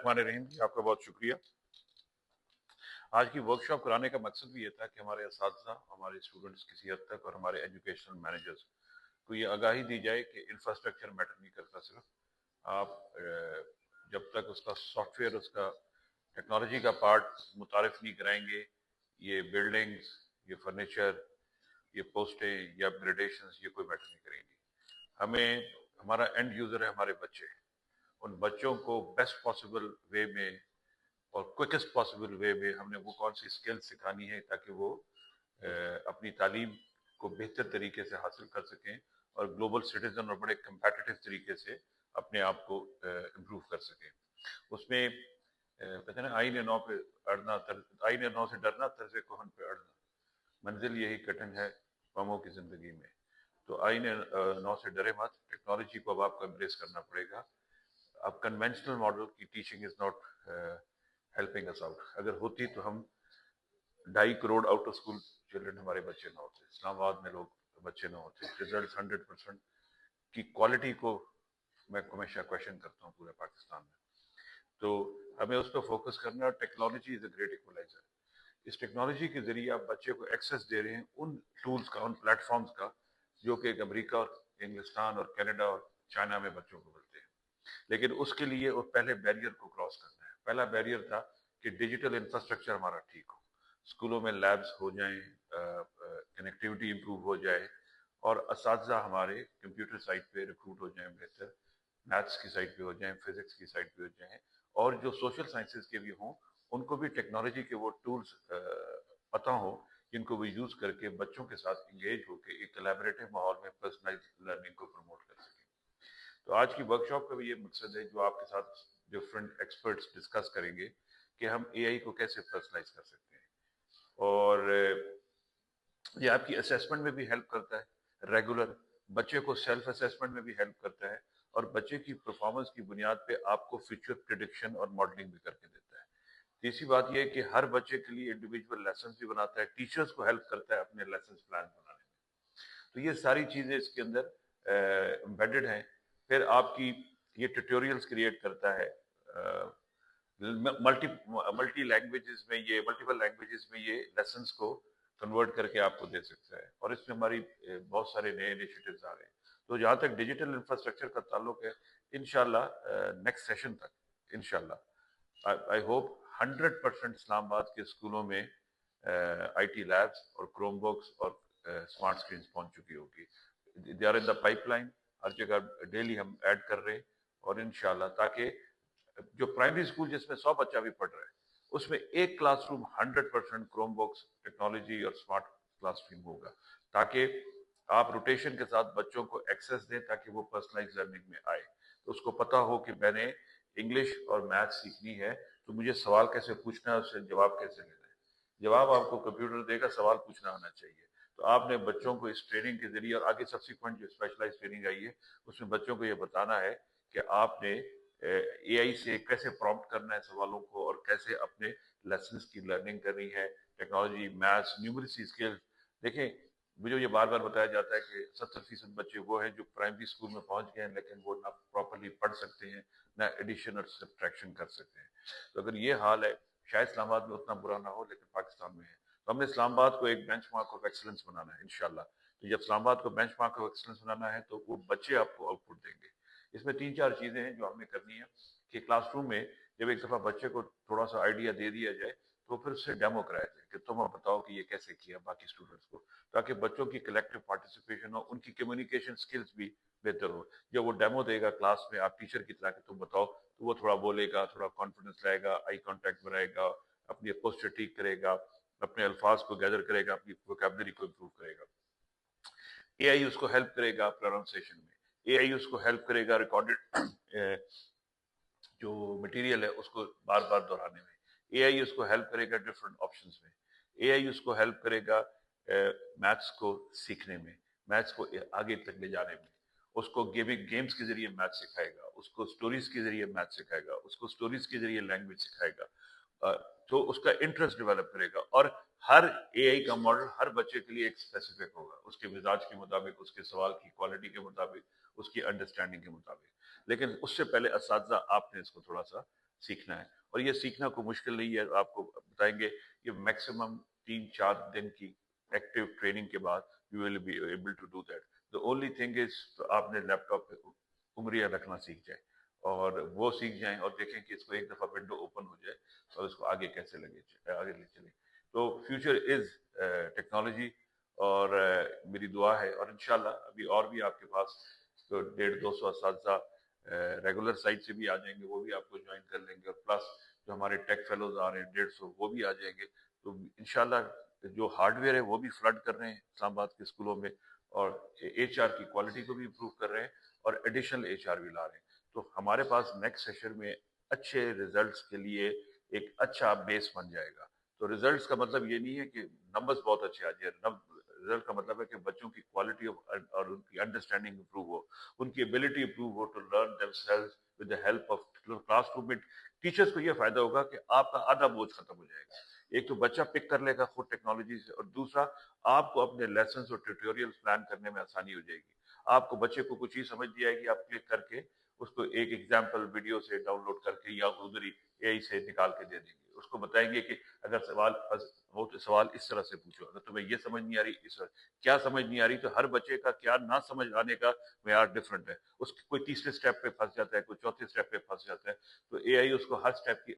बिस्मिल्लाहिर्रहमानिर्रहीम। आपका बहुत शुक्रिया। आज की वर्कशॉप कराने का मकसद भी ये था कि हमारे असातिज़ा, हमारे स्टूडेंट्स किसी हद तक और हमारे एजुकेशनल मैनेजर्स को ये आगाही दी जाए कि इंफ्रास्ट्रक्चर मैटर नहीं करता। सिर्फ आप जब तक उसका सॉफ्टवेयर, उसका टेक्नोलॉजी का पार्ट मुतारिफ नहीं कराएंगे, ये बिल्डिंग्स, ये फर्नीचर, ये पोस्टें, ये अपग्रेडेशंस, ये कोई मैटर नहीं करेंगी। हमें, हमारा एंड यूज़र है हमारे बच्चे। उन बच्चों को बेस्ट पॉसिबल वे में और क्विकेस्ट पॉसिबल वे में हमने वो कौन सी स्किल सिखानी है ताकि वो अपनी तालीम को बेहतर तरीके से हासिल कर सकें और ग्लोबल सिटीजन और बड़े कंपेटिटिव तरीके से अपने आप को इम्प्रूव कर सकें। उसमें कहते हैं ना, आईने नौ पे अड़ना, आईने नौ से डरना, तर्ज कोहन पे अड़ना, मंजिल यही कठिन है कौमों की जिंदगी में। तो आईने नौ से डरे मत, टेक्नोलॉजी को अब आपको एम्ब्रेस करना पड़ेगा। अब कन्वेंशनल मॉडल की teaching is not helping us out. अगर होती तो हम 2.5 crore out of school children हमारे बच्चे ना होते, इस्लामाबाद में लोग बच्चे ना होते। रिजल्ट 100% की क्वालिटी को मैं हमेशा क्वेश्चन करता हूँ पूरे पाकिस्तान में। तो हमें उस पर फोकस करना है। Technology is a great equaliser. इस टेक्नोलॉजी के जरिए आप बच्चे को एक्सेस दे रहे हैं उन टूल्स का, उन प्लेटफॉर्म्स का जो कि अमेरिका और इंग्लिस्तान और कनाडा और चाइना में बच्चों को मिलते हैं। लेकिन उसके लिए वो पहले बैरियर को क्रॉस करना है। पहला बैरियर था कि डिजिटल इंफ्रास्ट्रक्चर हमारा ठीक हो, स्कूलों में लैब्स हो जाएं, कनेक्टिविटी इंप्रूव हो जाए और असातिज़ा हमारे कंप्यूटर साइट पे रिक्रूट हो जाएं, बेहतर मैथ्स की साइड पे हो जाएं, फिजिक्स की साइड पे हो जाएं, और जो सोशल साइंसेज के भी हों उनको भी टेक्नोलॉजी के वो टूल्स पता हो जिनको वो यूज करके बच्चों के साथ इंगेज होकर एक कोलैबोरेटिव माहौल में पर्सनलाइज लर्निंग को प्रमोट कर सकें। तो आज की वर्कशॉप का भी ये मकसद है, जो आपके साथ डिफरेंट एक्सपर्ट्स डिस्कस करेंगे कि हम एआई को कैसे पर्सनलाइज कर सकते हैं। और ये आपकी असेसमेंट में भी हेल्प करता है। रेगुलर बच्चे को सेल्फ असेसमेंट में भी हेल्प करता है और बच्चे की परफॉर्मेंस की बुनियाद पे आपको फ्यूचर प्रिडिक्शन और मॉडलिंग भी करके देता है। तीसरी बात यह है कि हर बच्चे के लिए इंडिविजुअल लेसन भी बनाता है, टीचर्स को हेल्प करता है अपने लेसन प्लान बनाने में। तो ये सारी चीजें इसके अंदर एम्बेडेड हैं। फिर आपकी ये ट्यूटोरियल्स क्रिएट करता है, मल्टी लैंग्वेजेस में, ये मल्टीपल लैंग्वेजेस में ये लेसन्स को कन्वर्ट करके आपको दे सकता है। और इसमें हमारी बहुत सारे नए इनिशिएटिव्स आ रहे हैं। तो जहाँ तक डिजिटल इंफ्रास्ट्रक्चर का ताल्लुक है, इंशाल्लाह नेक्स्ट सेशन तक इंशाल्लाह आई होप 100% इस्लामाबाद के स्कूलों में आईटी लैब्स और क्रोमबुक्स और स्मार्ट स्क्रीन पहुंच चुकी होगी। They are in the pipeline, हर जगह डेली हम ऐड कर रहे हैं। और इंशाल्लाह ताकि जो प्राइमरी स्कूल जिसमें 100 बच्चा भी पढ़ रहा है उसमें एक क्लासरूम 100% क्रोम बुक्स, टेक्नोलॉजी और स्मार्ट क्लासरूम होगा, ताकि आप रोटेशन के साथ बच्चों को एक्सेस दें ताकि वो पर्सनलाइज लर्निंग में आए। तो उसको पता हो कि मैंने इंग्लिश और मैथ सीखनी है तो मुझे सवाल कैसे पूछना है, उससे जवाब कैसे लेना है। जवाब आपको कंप्यूटर देगा, सवाल पूछना आना चाहिए। तो आपने बच्चों को इस ट्रेनिंग के जरिए, और आगे सब्सिक्वेंट जो स्पेशलाइज ट्रेनिंग आई है उसमें बच्चों को ये बताना है कि आपने एआई से कैसे प्रॉम्प्ट करना है सवालों को और कैसे अपने लेसन्स की लर्निंग करनी है। Technology, maths, numeracy skills. देखें, मुझे ये बार बार बताया जाता है कि 70% बच्चे वो हैं जो प्राइमरी स्कूल में पहुंच गए हैं लेकिन वो ना प्रॉपरली पढ़ सकते हैं, ना एडिशन और सब्ट्रैक्शन कर सकते हैं। तो अगर ये हाल है, शायद इस्लामाबाद में उतना बुरा ना हो लेकिन पाकिस्तान में है। तो हमने इस्लामाबाद को एक बेंचमार्क ऑफ एक्सीलेंस बनाना है इंशाल्लाह। तो जब इस्लामाबाद को बेंचमार्क ऑफ एक्सीलेंस बनाना है तो वो बच्चे आपको आउटपुट देंगे। इसमें 3-4 चीजें हैं जो हमें करनी है कि क्लासरूम में जब एक दफा बच्चे को थोड़ा सा आइडिया दे दिया जाए तो फिर उससे डेमो कराया जाए कि तुम अब बताओ कि ये कैसे किया बाकी स्टूडेंट्स को, ताकि बच्चों की कलेक्टिव पार्टिसिपेशन हो, उनकी कम्युनिकेशन स्किल्स भी बेहतर हो। जब वो डेमो देगा क्लास में, आप टीचर की तरह कि तुम बताओ, तो वो थोड़ा बोलेगा, थोड़ा कॉन्फिडेंस लाएगा, आई कॉन्टेक्ट बनाएगा, अपनी पोस्चर ठीक करेगा, अपने अल्फाज को गैदर करेगा, अपनी वोकैबुलरी को इम्प्रूव करेगा। एआई उसको हेल्प करेगा प्रोनाउंसिएशन में, एआई उसको हेल्प करेगा रिकॉर्डेड जो मटेरियल है उसको बार बार दोहराने में, एआई उसको हेल्प करेगा डिफरेंट ऑप्शंस में, एआई उसको हेल्प करेगा मैथ्स को सीखने में, मैथ्स को आगे तक ले जाने में, उसको गेम्स के जरिए मैथ सिखाएगा, उसको स्टोरीज के जरिए मैथ सिखाएगा, उसको स्टोरीज के जरिए लैंग्वेज सिखाएगा। तो उसका इंटरेस्ट डेवलप करेगा। और हर एआई का मॉडल हर बच्चे के लिए एक स्पेसिफिक होगा, उसके मिजाज के मुताबिक, उसके सवाल की क्वालिटी के मुताबिक, उसकी अंडरस्टैंडिंग के मुताबिक। लेकिन उससे पहले असातिज़ा आपने इसको थोड़ा सा सीखना है। और ये सीखना कोई मुश्किल नहीं है, आपको बताएंगे ये मैक्सिमम 3-4 दिन की एक्टिव ट्रेनिंग के बाद you will be able to do that. The only thing is आपने लैपटॉप पे उंगलियां रखना सीख जाए और वो सीख जाएं और देखें कि इसको एक दफा विंडो ओपन हो जाए और इसको आगे कैसे आगे ले चले। तो फ्यूचर इज टेक्नोलॉजी। और मेरी दुआ है और इंशाल्लाह अभी और भी आपके पास तो 150-200 असातिज़ा रेगुलर साइट से भी आ जाएंगे, वो भी आपको ज्वाइन कर लेंगे और प्लस जो हमारे टेक फेलोज आ रहे हैं 150 वो भी आ जाएंगे। तो इंशाल्लाह जो हार्डवेयर है वो भी फ्लड कर रहे हैं इस्लामाबाद के स्कूलों में और एचआर की क्वालिटी को भी इम्प्रूव कर रहे हैं और एडिशनल एचआर भी ला रहे हैं। तो हमारे पास नेक्स्ट सेशन में अच्छे रिजल्ट्स के लिए एक अच्छा बेस बन जाएगा। तो रिजल्ट्स का मतलब ये नहीं है कि नंबर्स बहुत अच्छे आ जाए, रिजल्ट का मतलब है कि बच्चों की क्वालिटी और उनकी अंडरस्टैंडिंग इंप्रूव हो, उनकी एबिलिटी इंप्रूव हो to learn themselves with the help of classroom में। टीचर्स को ये फायदा होगा कि आपका आधा बोझ खत्म हो जाएगा। एक तो बच्चा पिक कर लेगा खुद टेक्नोलॉजी से और दूसरा आपको अपने लेसन और ट्यूटोरियल प्लान करने में आसानी हो जाएगी। आपको बच्चे को कुछ चीज समझ नहीं आएगी, आप क्लिक करके उसको एक एग्जाम्पल वीडियो से डाउनलोड करके या उधर ही एआई से निकाल के दे देंगे। उसको बताएंगे कि अगर सवाल हो तो सवाल इस तरह से पूछो, अगर तुम्हें ये समझ नहीं आ रही इस क्या समझ नहीं आ रही। तो हर बच्चे का क्या ना समझ आने का मेयार डिफरेंट है। उसके कोई तीसरे स्टेप पे फंस जाता है, कोई चौथे स्टेप पे फंस जाता है, तो एआई उसको हर स्टेप की